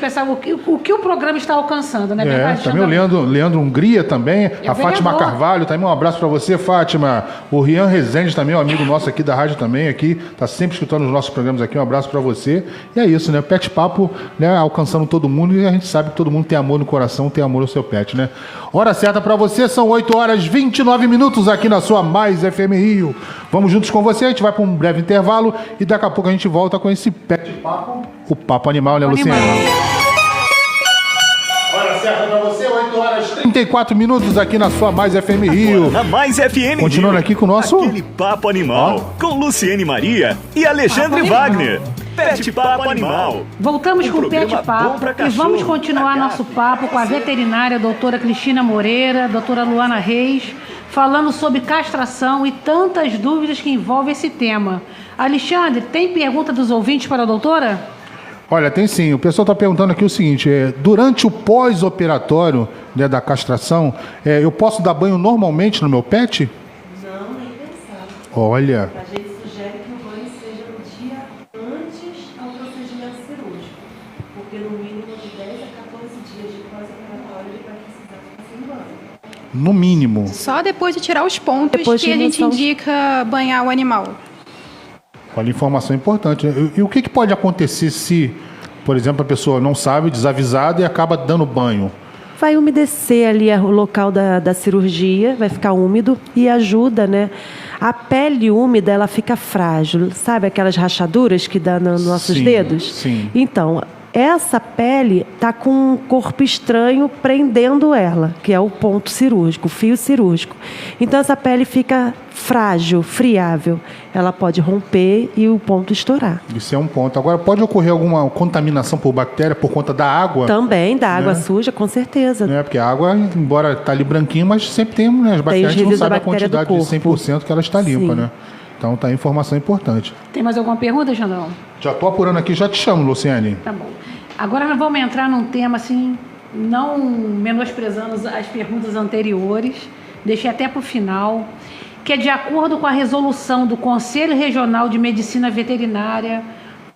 com o que o programa está alcançando, né? Também o Leandro Hungria também, a Fátima Carvalho, também um abraço para você, Fátima. O Rian Rezende também, um amigo nosso aqui da rádio também, aqui, tá sempre escutando os nossos programas aqui, um abraço para você. E é isso, né? Pet Papo, né? Alcançando todo mundo e a gente sabe que todo mundo tem amor no coração, tem amor ao seu pet, né? Hora certa para você, são 8h29 aqui na sua Mais FM Rio. Vamos juntos com você, a gente vai para um breve intervalo e daqui a pouco a gente volta com esse Pet Papo, o Papo Animal, né, Luciano? Hora certa pra você, 8h34 aqui na sua Mais FM Rio. Na Mais FM Continuando Rio, aqui com o nosso... Aquele Papo Animal, com Luciene Maria e Alexandre Wagner. Pet Papo Animal. Voltamos com o Pet Papo e vamos continuar nosso papo com a veterinária doutora Cristina Moreira, doutora Luana Reis, falando sobre castração e tantas dúvidas que envolvem esse tema. Alexandre, tem pergunta dos ouvintes para a doutora? Olha, tem sim. O pessoal está perguntando aqui o seguinte, durante o pós-operatório, né, da castração, eu posso dar banho normalmente no meu pet? Não, nem pensar. Olha. A gente sugere que o banho seja no dia antes ao procedimento cirúrgico, porque no mínimo de 10 a 14 dias de pós-operatório ele vai precisar ficar sem banho. No mínimo. Só depois de tirar os pontos Depois que a gente remoção. indica banhar o animal. Olha, informação importante. E o que pode acontecer se, por exemplo, a pessoa não sabe, desavisada e acaba dando banho? Vai umedecer ali o local da cirurgia, vai ficar úmido e ajuda, né, A pele úmida, ela fica frágil. Sabe aquelas rachaduras que dá nos nossos Sim, dedos? sim. Então, essa pele está com um corpo estranho prendendo ela, que é o ponto cirúrgico, o fio cirúrgico. Então, essa pele fica frágil, friável. Ela pode romper e o ponto estourar. Isso é um ponto. Agora, pode ocorrer alguma contaminação por bactéria por conta da água? Também, da água Né? suja, com certeza. Né? Porque a água, embora tá ali branquinha, mas sempre tem, né? As bactérias, a gente não resíduos da sabe a bactéria do quantidade de corpo. 100% que ela está limpa, Sim. né? Então tá aí informação importante. Tem mais alguma pergunta, Xandão? Já tô apurando aqui, já te chamo, Luciane. Tá bom. Agora nós vamos entrar num tema assim, não menosprezando as perguntas anteriores, deixei até para o final, que é de acordo com a resolução do Conselho Regional de Medicina Veterinária,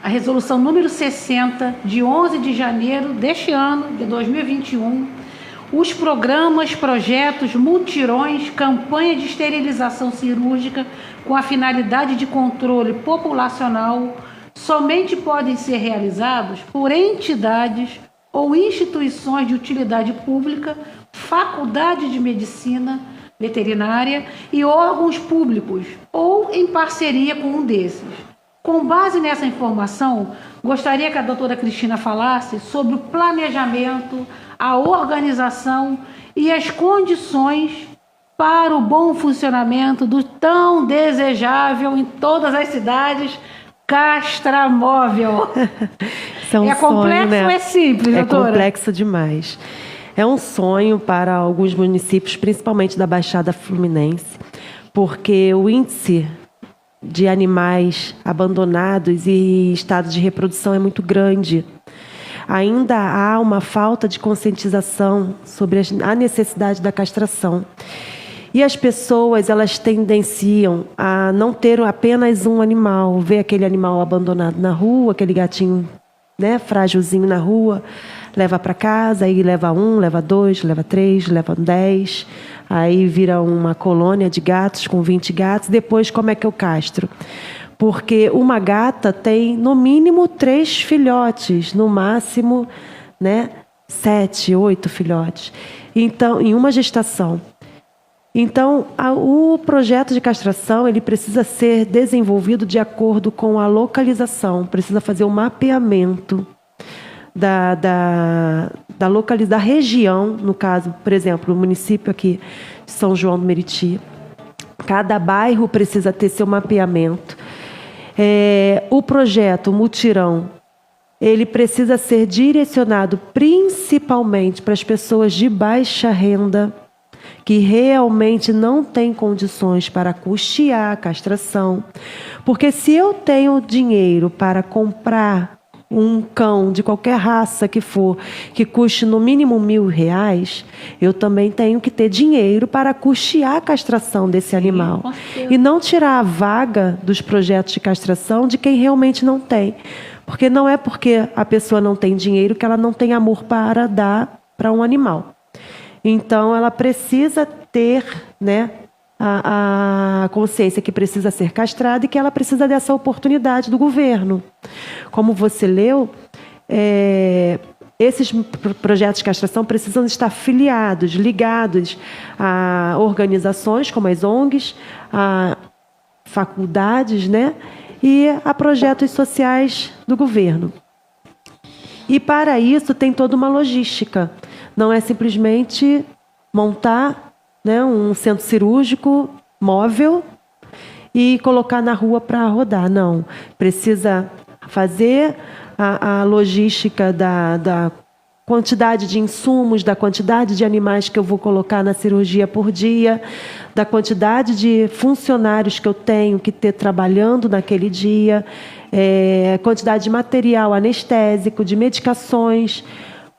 a resolução número 60, de 11 de janeiro deste ano, de 2021, os programas, projetos, multirões, campanha de esterilização cirúrgica com a finalidade de controle populacional somente podem ser realizados por entidades ou instituições de utilidade pública, faculdade de medicina veterinária e órgãos públicos, ou em parceria com um desses. Com base nessa informação, gostaria que a doutora Cristina falasse sobre o planejamento, a organização e as condições para o bom funcionamento do tão desejável em todas as cidades castramóvel. É complexo ou é simples, doutora? É complexo demais. É um sonho para alguns municípios, principalmente da Baixada Fluminense, porque o índice de animais abandonados e estado de reprodução é muito grande. Ainda há uma falta de conscientização sobre a necessidade da castração. E as pessoas, elas tendenciam a não ter apenas um animal, ver aquele animal abandonado na rua, aquele gatinho, né, frágilzinho na rua, leva para casa, aí leva 1, leva 2, leva 3, leva 10, aí vira uma colônia de gatos com 20 gatos, depois como é que eu castro? Porque uma gata tem, no mínimo, 3 filhotes, no máximo, né, 7, 8 filhotes. Então, em uma gestação. Então, o projeto de castração ele precisa ser desenvolvido de acordo com a localização, precisa fazer um mapeamento da região, no caso, por exemplo, o município aqui de São João do Meriti. Cada bairro precisa ter seu mapeamento. O projeto Mutirão, ele precisa ser direcionado principalmente para as pessoas de baixa renda, que realmente não têm condições para custear a castração. Porque se eu tenho dinheiro para comprar um cão de qualquer raça que for, que custe no mínimo R$1.000, eu também tenho que ter dinheiro para custear a castração desse animal. E não tirar a vaga dos projetos de castração de quem realmente não tem. Porque não é porque a pessoa não tem dinheiro que ela não tem amor para dar para um animal. Então, ela precisa ter, né, a consciência que precisa ser castrada e que ela precisa dessa oportunidade do governo. Como você leu, esses projetos de castração precisam estar filiados, ligados a organizações como as ONGs, a faculdades, né, e a projetos sociais do governo. E para isso tem toda uma logística. Não é simplesmente montar, né, um centro cirúrgico móvel e colocar na rua para rodar. Não. Precisa fazer a logística da quantidade de insumos, da quantidade de animais que eu vou colocar na cirurgia por dia, da quantidade de funcionários que eu tenho que ter trabalhando naquele dia, quantidade de material anestésico, de medicações.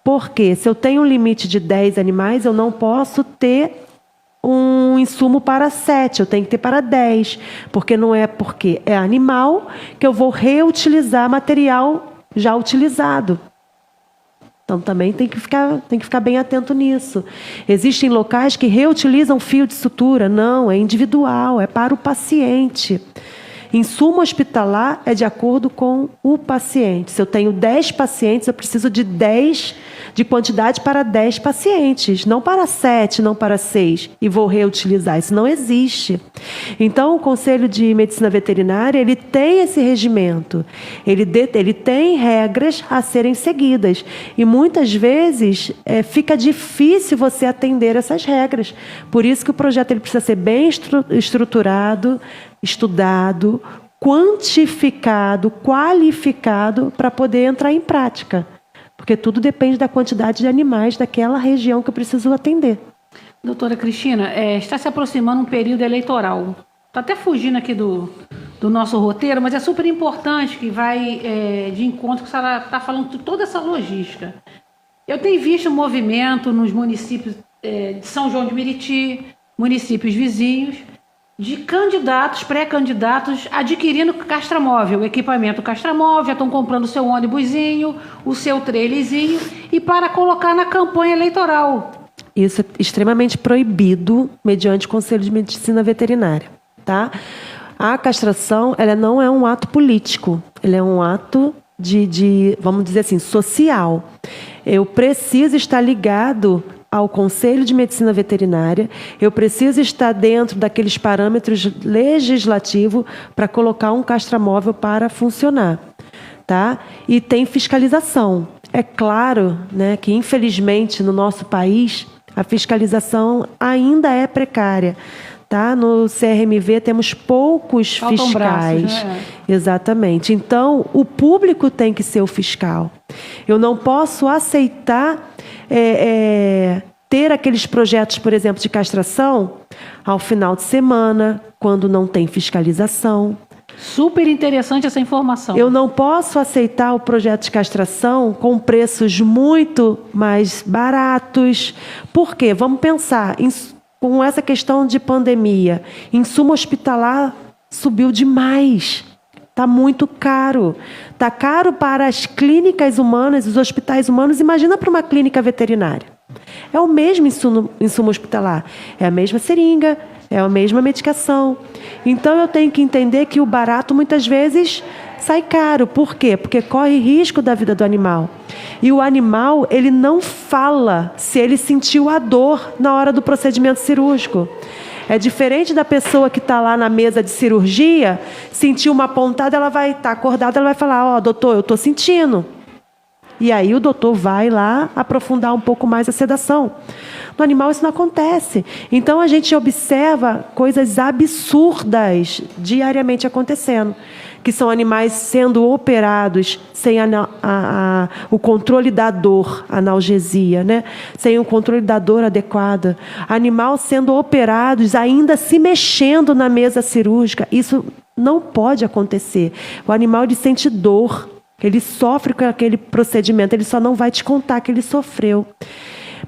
Porque se eu tenho um limite de 10 animais, eu não posso ter um insumo para 7, eu tenho que ter para 10. Porque não é porque é animal que eu vou reutilizar material já utilizado. Então também tem que ficar bem atento nisso. Existem locais que reutilizam fio de sutura. Não, é individual, é para o paciente. Insumo hospitalar é de acordo com o paciente. Se eu tenho 10 pacientes, eu preciso de 10 de quantidade para 10 pacientes, não para 7, não para 6, e vou reutilizar. Isso não existe. Então, o Conselho de Medicina Veterinária, ele tem esse regimento, ele tem regras a serem seguidas, e muitas vezes fica difícil você atender essas regras. Por isso que o projeto ele precisa ser bem estruturado, estudado, quantificado, qualificado para poder entrar em prática. Porque tudo depende da quantidade de animais daquela região que eu preciso atender. Doutora Cristina, está se aproximando um período eleitoral. Está até fugindo aqui do nosso roteiro, mas é super importante que vai de encontro com a senhora está falando de toda essa logística. Eu tenho visto um movimento nos municípios de São João de Meriti, municípios vizinhos, de candidatos, pré-candidatos, adquirindo castramóvel, equipamento castramóvel, já estão comprando o seu ônibusinho, o seu trailerzinho, e para colocar na campanha eleitoral. Isso é extremamente proibido mediante o Conselho de Medicina Veterinária, tá? A castração, ela não é um ato político, ela é um ato vamos dizer assim, social. Eu preciso estar ligado ao Conselho de Medicina Veterinária, eu preciso estar dentro daqueles parâmetros legislativos para colocar um castramóvel para funcionar, tá? E tem fiscalização. É claro, né, que infelizmente no nosso país a fiscalização ainda é precária. Tá? No CRMV temos poucos fiscais. Braços, né? Exatamente. Então, o público tem que ser o fiscal. Eu não posso aceitar ter aqueles projetos, por exemplo, de castração ao final de semana, quando não tem fiscalização. Super interessante essa informação. Eu não posso aceitar o projeto de castração com preços muito mais baratos. Por quê? Vamos pensar com essa questão de pandemia. Insumo hospitalar subiu demais. Está muito caro. Está caro para as clínicas humanas, os hospitais humanos. Imagina para uma clínica veterinária. É o mesmo insumo hospitalar. É a mesma seringa, é a mesma medicação. Então, eu tenho que entender que o barato, muitas vezes, sai caro. Por quê? Porque corre risco da vida do animal. E o animal, ele não fala se ele sentiu a dor na hora do procedimento cirúrgico. É diferente da pessoa que está lá na mesa de cirurgia, sentiu uma pontada, ela vai estar acordada, ela vai falar, doutor, eu estou sentindo. E aí o doutor vai lá aprofundar um pouco mais a sedação. No animal isso não acontece. Então a gente observa coisas absurdas diariamente acontecendo, que são animais sendo operados sem o controle da dor, analgesia, né? Sem o controle da dor adequada. Animal sendo operados ainda se mexendo na mesa cirúrgica. Isso não pode acontecer. O animal ele sente dor. Ele sofre com aquele procedimento, ele só não vai te contar que ele sofreu.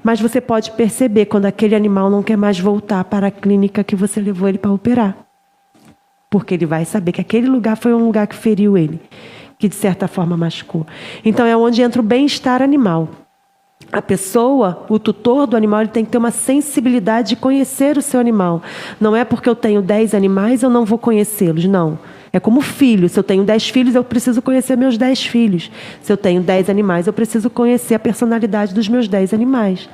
Mas você pode perceber quando aquele animal não quer mais voltar para a clínica que você levou ele para operar. Porque ele vai saber que aquele lugar foi um lugar que feriu ele, que de certa forma machucou. Então é onde entra o bem-estar animal. A pessoa, o tutor do animal, ele tem que ter uma sensibilidade de conhecer o seu animal. Não é porque eu tenho 10 animais, eu não vou conhecê-los, não. É como filho. Se eu tenho 10 filhos, eu preciso conhecer meus 10 filhos. Se eu tenho 10 animais, eu preciso conhecer a personalidade dos meus 10 animais.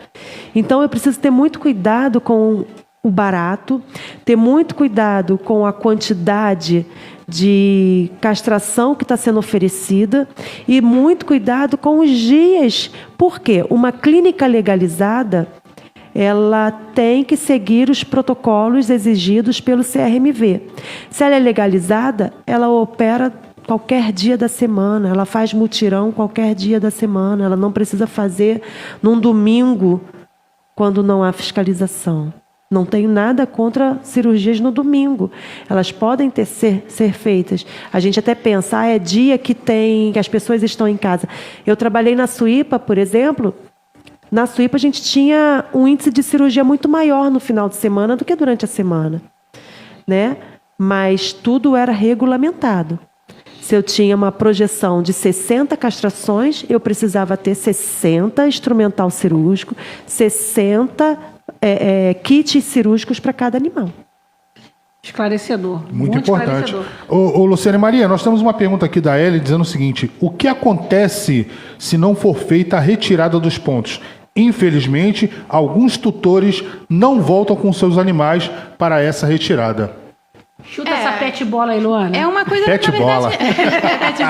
Então, eu preciso ter muito cuidado com o barato, ter muito cuidado com a quantidade de castração que está sendo oferecida e muito cuidado com os dias. Por quê? Uma clínica legalizada, ela tem que seguir os protocolos exigidos pelo CRMV. Se ela é legalizada, ela opera qualquer dia da semana, ela faz mutirão qualquer dia da semana, ela não precisa fazer num domingo, quando não há fiscalização. Não tenho nada contra cirurgias no domingo. Elas podem ser feitas. A gente até pensa, é dia que as pessoas estão em casa. Eu trabalhei na Suípa, por exemplo. Na Suípa a gente tinha um índice de cirurgia muito maior no final de semana do que durante a semana, né? Mas tudo era regulamentado. Se eu tinha uma projeção de 60 castrações, eu precisava ter 60 instrumental cirúrgico, 60 kits cirúrgicos para cada animal. Esclarecedor. Muito importante. esclarecedor. Ô, Luciane Maria, nós temos uma pergunta aqui da Ellie dizendo o seguinte: o que acontece se não for feita a retirada dos pontos? Infelizmente, alguns tutores não voltam com seus animais para essa retirada. Chuta essa pet bola aí, Luana. É uma coisa Pet na bola. verdade,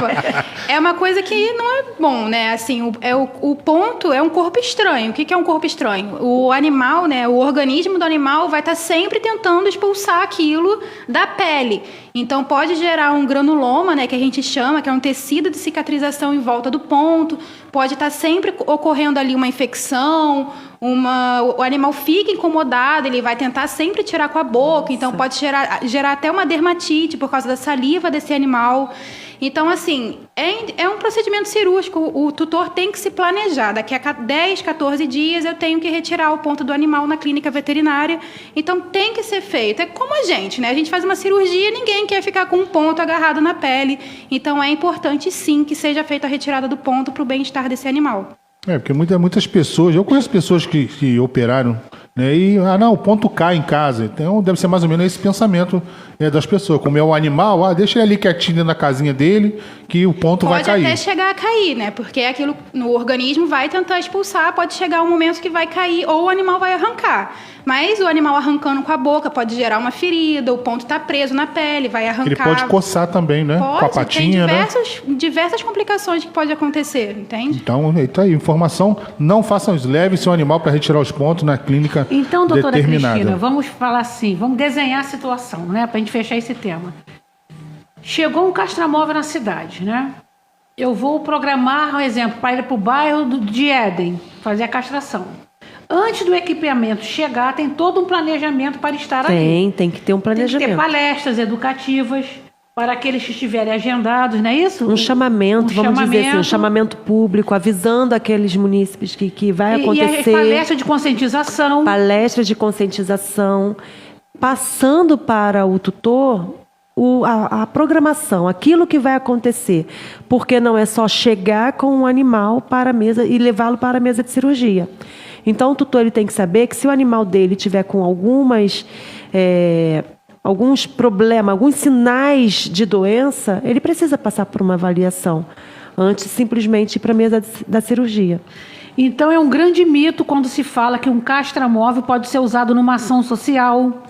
é uma coisa que não é bom, né? Assim, o ponto é um corpo estranho. O que é um corpo estranho? O animal, né? O organismo do animal vai estar sempre tentando expulsar aquilo da pele. Então pode gerar um granuloma, né? Que a gente chama, que é um tecido de cicatrização em volta do ponto. Pode estar sempre ocorrendo ali uma infecção. O animal fica incomodado, ele vai tentar sempre tirar com a boca, então pode gerar até uma dermatite por causa da saliva desse animal. Então, assim, é um procedimento cirúrgico, o tutor tem que se planejar. Daqui a 10, 14 dias eu tenho que retirar o ponto do animal na clínica veterinária, então tem que ser feito. É como a gente, né? A gente faz uma cirurgia e ninguém quer ficar com um ponto agarrado na pele, então é importante sim que seja feita a retirada do ponto para o bem-estar desse animal. Porque muitas pessoas, eu conheço pessoas que operaram, né, e, o ponto cai em casa. Então, deve ser mais ou menos esse pensamento das pessoas. Como é um animal, deixa ele ali quietinho na casinha dele, que o ponto vai cair. Pode até chegar a cair, né? Porque aquilo no organismo vai tentar expulsar, pode chegar um momento que vai cair ou o animal vai arrancar. Mas o animal arrancando com a boca pode gerar uma ferida, o ponto está preso na pele, vai arrancar. Ele pode coçar também, né? Pode, com a patinha, tem diversas complicações que pode acontecer, entende? Então, tá aí, informação, não façam isso, leve seu animal para retirar os pontos na clínica Então, doutora determinada. Cristina, vamos falar assim, vamos desenhar a situação, né? Para a gente fechar esse tema. Chegou um castramóvel na cidade, né? Eu vou programar, um exemplo, para ir para o bairro de Éden, fazer a castração. Antes do equipamento chegar, tem todo um planejamento para estar ali. Tem que ter um planejamento. Tem que ter palestras educativas para aqueles que estiverem agendados, não é isso? Um chamamento, vamos dizer assim, um chamamento público, avisando aqueles munícipes que vai acontecer. E a palestra de conscientização. Palestras de conscientização, passando para o tutor a programação, aquilo que vai acontecer. Porque não é só chegar com um animal para a mesa e levá-lo para a mesa de cirurgia. Então, o tutor ele tem que saber que se o animal dele tiver com alguns problemas, alguns sinais de doença, ele precisa passar por uma avaliação antes de simplesmente ir para a mesa da cirurgia. Então, é um grande mito quando se fala que um castramóvel pode ser usado numa ação social.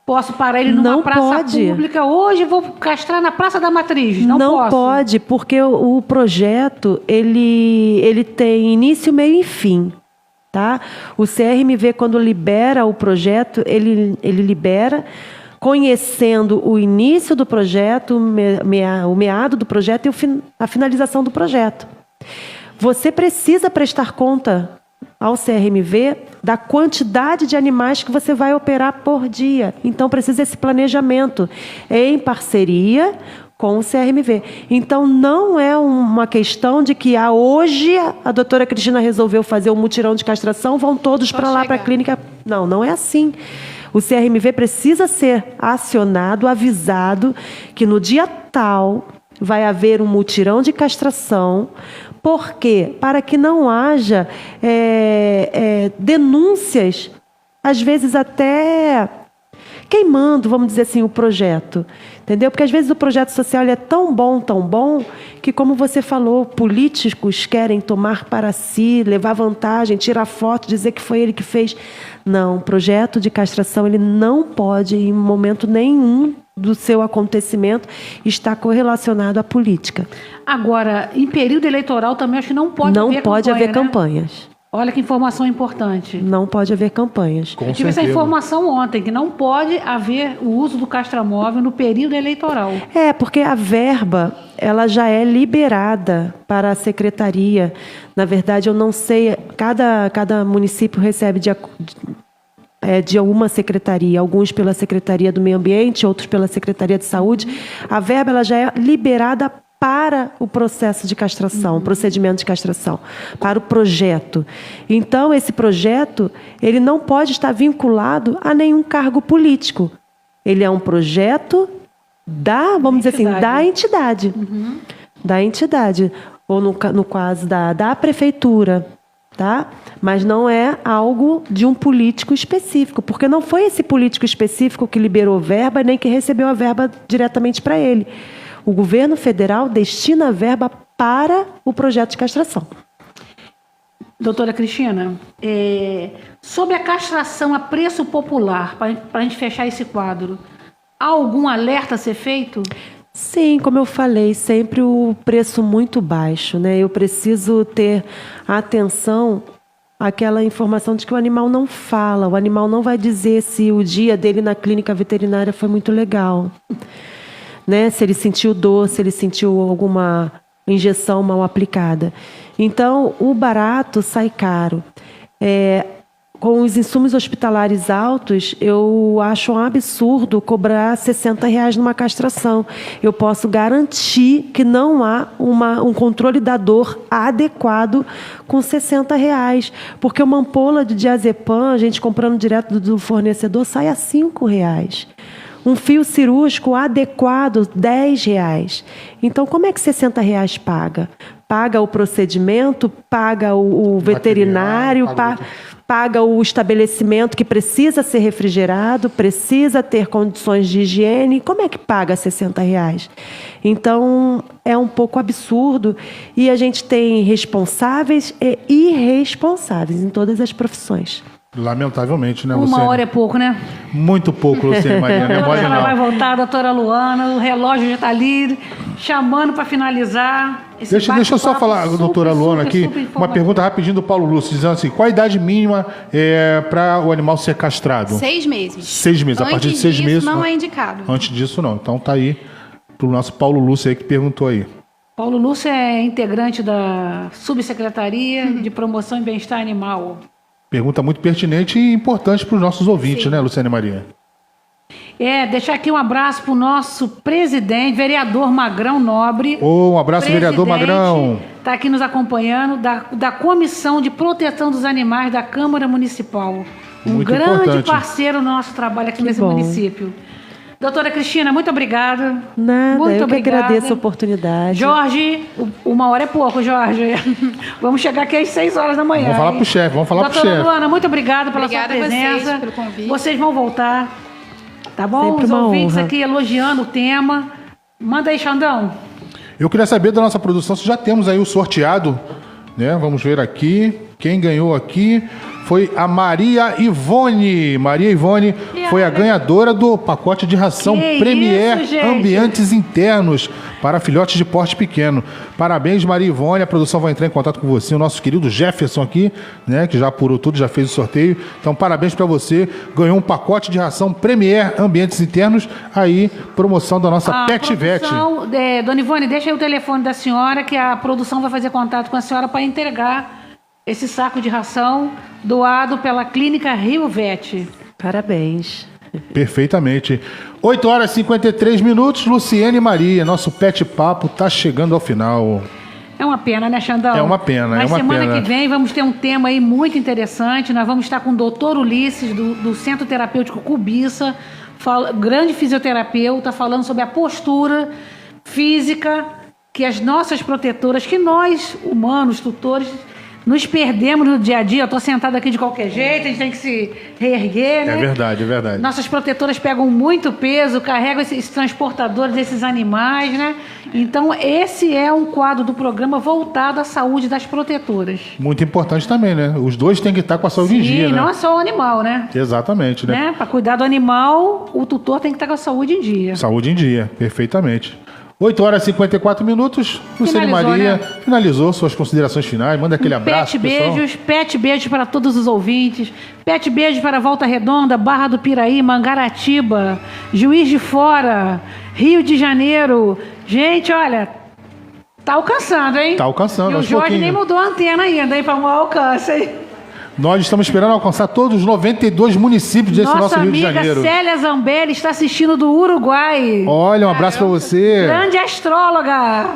Posso parar ele numa praça pública. Hoje vou castrar na Praça da Matriz. Não posso. Pode, porque o projeto ele tem início, meio e fim. Tá? O CRMV, quando libera o projeto, ele libera conhecendo o início do projeto, o meado do projeto e a finalização do projeto. Você precisa prestar conta ao CRMV da quantidade de animais que você vai operar por dia. Então, precisa esse planejamento em parceria com o CRMV. Então, não é uma questão de que hoje a doutora Cristina resolveu fazer um mutirão de castração, vão todos para lá, para a clínica. Não é assim. O CRMV precisa ser acionado, avisado que no dia tal vai haver um mutirão de castração. Por quê? Para que não haja denúncias, às vezes até queimando, vamos dizer assim, o projeto. Entendeu? Porque às vezes o projeto social ele é tão bom, que como você falou, políticos querem tomar para si, levar vantagem, tirar foto, dizer que foi ele que fez. Não, o projeto de castração ele não pode, em momento nenhum do seu acontecimento, estar correlacionado à política. Agora, em período eleitoral também acho que não pode haver campanhas. Olha que informação importante. Não pode haver campanhas. Eu tive essa informação ontem, que não pode haver o uso do castramóvel no período eleitoral. Porque a verba, ela já é liberada para a secretaria. Na verdade, eu não sei, cada município recebe de uma secretaria, alguns pela Secretaria do Meio Ambiente, outros pela Secretaria de Saúde. A verba ela já é liberada para o processo de castração, o procedimento de castração, para o projeto. Então, esse projeto ele não pode estar vinculado a nenhum cargo político. Ele é um projeto da entidade. Da entidade. Ou no caso da prefeitura. tá? Mas não é algo de um político específico, porque não foi esse político específico que liberou verba, nem que recebeu a verba diretamente para ele. O governo federal destina a verba para o projeto de castração. Doutora Cristina, sobre a castração a preço popular, para a gente fechar esse quadro, há algum alerta a ser feito? Sim, como eu falei, sempre o preço muito baixo, né? Eu preciso ter atenção àquela informação de que o animal não fala, o animal não vai dizer se o dia dele na clínica veterinária foi muito legal, né? Se ele sentiu dor, se ele sentiu alguma injeção mal aplicada. Então, o barato sai caro. Com os insumos hospitalares altos, eu acho um absurdo cobrar R$60 numa castração. Eu posso garantir que não há um controle da dor adequado com R$60, porque uma ampola de diazepam, a gente comprando direto do fornecedor, sai a R$5. Um fio cirúrgico adequado, R$10. Então, como é que R$60 paga? Paga o procedimento, paga o veterinário, paga o estabelecimento que precisa ser refrigerado, precisa ter condições de higiene. Como é que paga R$60? Então, é um pouco absurdo. E a gente tem responsáveis e irresponsáveis em todas as profissões. Lamentavelmente, né, Luciane? 1 hora é pouco, né? Muito pouco, Luciane Maria. Não é mole, Ela vai não. voltar, a doutora Luana, o relógio já está ali, chamando para finalizar. esse Deixa eu só bate-papo falar, doutora Luana, aqui, super uma informativo. pergunta rapidinho do Paulo Lúcio, dizendo assim, qual a idade mínima para o animal ser castrado? 6 meses. 6 meses, a partir de 6 Antes meses. disso, não é indicado. Antes disso, não. Então tá aí pro nosso Paulo Lúcio aí que perguntou aí. Paulo Lúcio é integrante da Subsecretaria de Promoção e Bem-Estar Animal. Pergunta muito pertinente e importante para os nossos ouvintes, né, Luciane Maria? Deixar aqui um abraço para o nosso presidente, vereador Magrão Nobre. Um abraço, vereador Magrão. Está aqui nos acompanhando, da Comissão de Proteção dos Animais da Câmara Municipal. Um Muito grande importante. parceiro no nosso trabalho aqui nesse bom. município. Doutora Cristina, muito obrigada. Nada, muito eu que obrigada. agradeço a oportunidade. Jorge, 1 hora é pouco, Jorge. Vamos chegar aqui às 6 horas da manhã. Vamos falar hein? pro chefe, vamos falar pro Doutora chefe. Luana, muito obrigada pela Obrigada sua a vocês presença. pelo convite. Vocês vão voltar, tá bom? Sempre Os uma ouvintes honra. aqui elogiando o tema. Manda aí, Xandão. Eu queria saber da nossa produção se já temos aí o sorteado, né? Vamos ver aqui. Quem ganhou aqui foi a Maria Ivone. Maria Ivone foi a ganhadora do pacote de ração Que Premier isso, gente? Ambientes Internos para filhotes de porte pequeno. Parabéns, Maria Ivone. A produção vai entrar em contato com você. O nosso querido Jefferson aqui, né, que já apurou tudo, já fez o sorteio. Então, parabéns para você. Ganhou um pacote de ração Premier Ambientes Internos. Aí, promoção da nossa Pet Vet. Dona Ivone, deixa aí o telefone da senhora, que a produção vai fazer contato com a senhora para entregar esse saco de ração doado pela Clínica Rio Vet. Parabéns. Perfeitamente. 8 horas e 53 minutos. Luciene Maria, nosso Pet Papo tá chegando ao final. É uma pena, né, Xandão? É uma pena, Mas é uma semana pena. que vem vamos ter um tema aí muito interessante. Nós vamos estar com o doutor Ulisses, do Centro Terapêutico Cubiça, grande fisioterapeuta, falando sobre a postura física que as nossas protetoras, que nós, humanos, tutores, nos perdemos no dia a dia. Eu estou sentada aqui de qualquer jeito, a gente tem que se reerguer, né? É verdade, é verdade. Nossas protetoras pegam muito peso, carregam esses transportadores desses animais, né? Então, esse é um quadro do programa voltado à saúde das protetoras. Muito importante também, né? Os dois têm que estar com a saúde em dia, E né? não é só o animal, né? Exatamente, né? Para cuidar do animal, o tutor tem que estar com a saúde em dia. Saúde em dia, perfeitamente. 8 horas e 54 minutos. Luciane Finalizou, Maria né? finalizou suas considerações finais. Manda aquele abraço, pessoal. Pet beijos para todos os ouvintes. Pet beijos para Volta Redonda, Barra do Piraí, Mangaratiba, Juiz de Fora, Rio de Janeiro. Gente, olha, tá alcançando, hein? Tá alcançando, E o aos Jorge pouquinho. nem mudou a antena ainda, hein, para um alcance, hein? Nós estamos esperando alcançar todos os 92 municípios desse Nossa nosso Rio de amiga Janeiro. Célia Zambelli está assistindo do Uruguai. Olha, um abraço para você. Grande astróloga.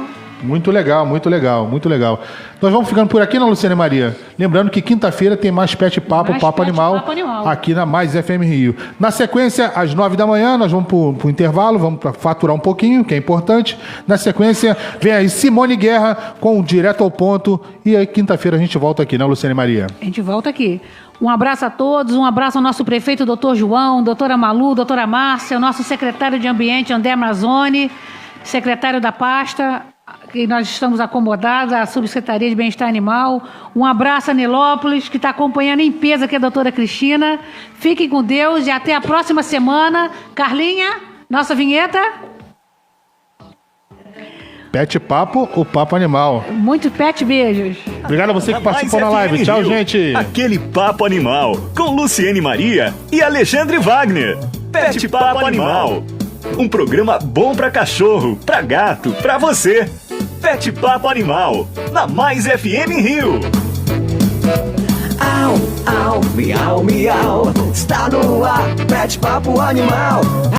Muito legal, muito legal, muito legal. Nós vamos ficando por aqui, Luciane Maria? Lembrando que quinta-feira tem mais Pet Papo, Mais Papo Pet Animal, Papo Animal. aqui na Mais FM Rio. Na sequência, às 9 da manhã, nós vamos pro intervalo, vamos pra faturar um pouquinho, que é importante. Na sequência, vem aí Simone Guerra com o Direto ao Ponto. E aí, quinta-feira, a gente volta aqui, né, Luciane Maria? A gente volta aqui. Um abraço a todos, um abraço ao nosso prefeito, doutor João, doutora Malu, doutora Márcia, o nosso secretário de Ambiente, André Amazoni, secretário da pasta, que nós estamos acomodados, a Subsecretaria de Bem-Estar Animal. Um abraço a Nilópolis, que está acompanhando em peso aqui a doutora Cristina. Fiquem com Deus e até a próxima semana. Carlinha, nossa vinheta. Pet Papo, o Papo Animal. Muito pet, beijos. Obrigado a você que Na Mais participou na live. FM Tchau, Rio, gente. Aquele Papo Animal, com Luciene Maria e Alexandre Wagner. Pet Papo Animal. Um programa bom pra cachorro, pra gato, pra você. Pet Papo Animal, na Mais FM Rio. Au, au, miau, miau. Está no ar, Pet Papo Animal.